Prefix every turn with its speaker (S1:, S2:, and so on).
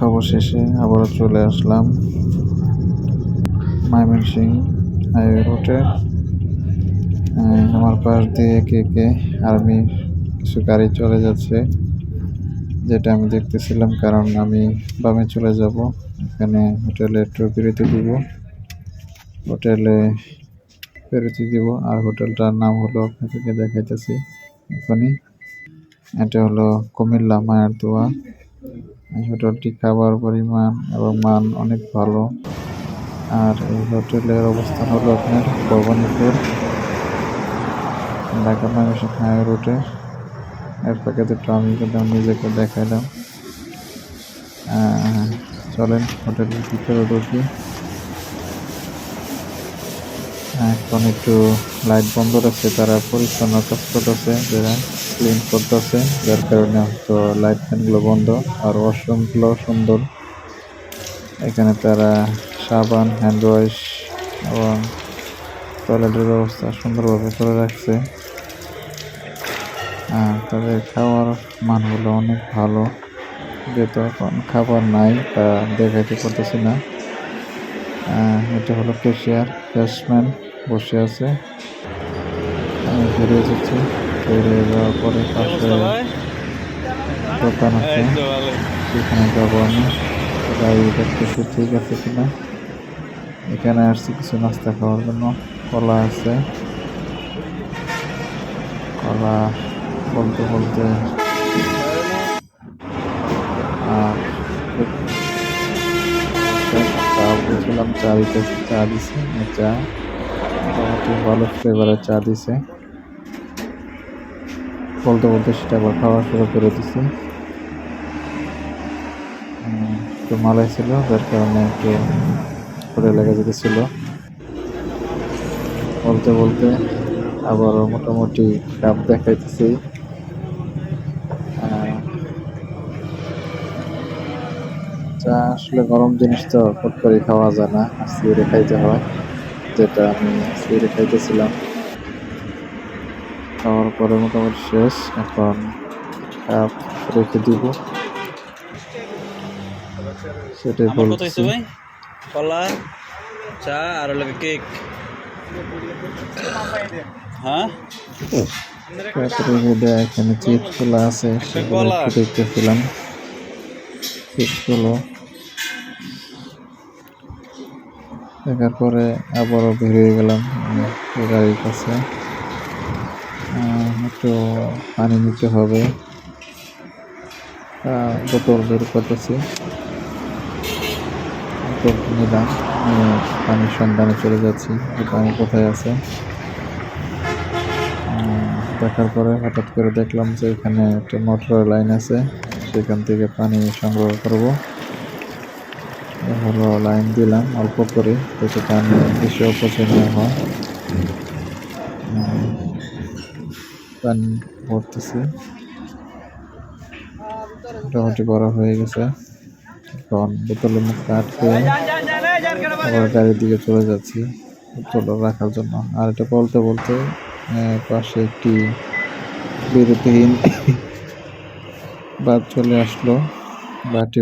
S1: অবশেষে আবারও চলে আসলাম ময়মনসিংহ হাইওয়ে রুটে। আমার পাশ দিয়ে একে একে আর্মি কিছু গাড়ি চলে যাচ্ছে, যেটা আমি দেখতেছিলাম, কারণ আমি বামে চলে যাব। এখানে হোটেলে একটু বিরতি দিব, হোটেলে বিরতি দিব। আর হোটেলটার নাম হলো, আপনাদেরকে দেখাইতেছি এখনই। এটা হলো কুমিল্লা মায়ের দোয়া। এই হোটেলটি খাবার পরিমাণ এবং মান অনেক ভালো। আর এই হোটেলের অবস্থান হলো আপনার ভবানীপুর, ঢাকা ময়মনসিংহ হাইওয়ে রুটে। এর প্যাকেজ একটু আমি কিন্তু নিজেকে দেখাইলাম। চলেন হোটেলের ভিতরে ঢুকি। এখন একটু লাইট বন্ধ রাখছে, তারা পরিচ্ছন্ন কাজ করতেছে, যারা ক্লিন করতেছে, যার কারণে হয়তো লাইট ফ্যানগুলো বন্ধ। আর ওয়াশরুমগুলো সুন্দর, এখানে তারা সাবান, হ্যান্ড ওয়াশ এবং টয়লেটের ব্যবস্থা সুন্দরভাবে করে রাখছে। তাদের খাওয়ার মানগুলো অনেক ভালো, যেহেতু এখন খাবার নাই তা দেখাইতে পারতেছি না। এটা হলো ক্যাশম্যান বসে আছে। আমি বেরিয়ে যাচ্ছি, বেরিয়ে যাওয়ার পরে পাশে দোকান আছে, সেখানে যাবো আমি। গাড়ি দেখতেছি ঠিক আছে কিনা। এখানে আসছি কিছু নাস্তা খাওয়ার জন্য। কলা আছে, কলা বলতে বলতে চা বলছিলাম, চা দিতেছে, চা দিছে। চা মোটামুটি ভালো ফ্লেভারের চা দিছে। বলতে বলতে সেটা আবার খাওয়া শুরু করে দিছি। একটু মালাই ছিল, যার কারণে একটু পরে লেগে যেতেছিল। বলতে বলতে আবারও মোটামুটি কাপ দেখাইতেছি। চা আসলে গরম জিনিস তো ফট করে খাওয়া যায় না, সিঁড়ে খাইতে হয়, যেটা আমি সিঁড়ে খাইতেছিলাম। খাওয়ার পরে মোটামুটি শেষ, এখন কাপ রেখে দিব, সেটাই বলতেছি।
S2: কলা, চা আর লাগে কেক। হ্যাঁ,
S1: এখানে চিপস গুলো আছে, সেগুলো একটু দেখতেছিলাম। চিপস গুলো দেখার পরে আবারও বের হয়ে গেলাম গাড়ির কাছে। একটু পানি নিতে হবে, বোতল বের করতেছি, বোতল নিলাম। পানির সন্ধানে চলে যাচ্ছি, পানি কোথায় আছে। দেখার পরে হঠাৎ করে দেখলাম যে এখানে একটা মোটরের লাইন আছে, সেখান থেকে পানি সংগ্রহ করব। হলো লাইন দিলাম অল্প করে, যাতে পানি বেশি অপচয় না হয়। পানি ভরতেছি, মোটামুটি বড় হয়ে গেছে। এখন বোতলের মুখটা আটকে আবার গাড়ির দিকে চলে যাচ্ছি বোতল রাখার জন্য। আর এটা বলতে বলতে পাশে একটি বিরতিহীন বাদ চলে আসলো, বাটি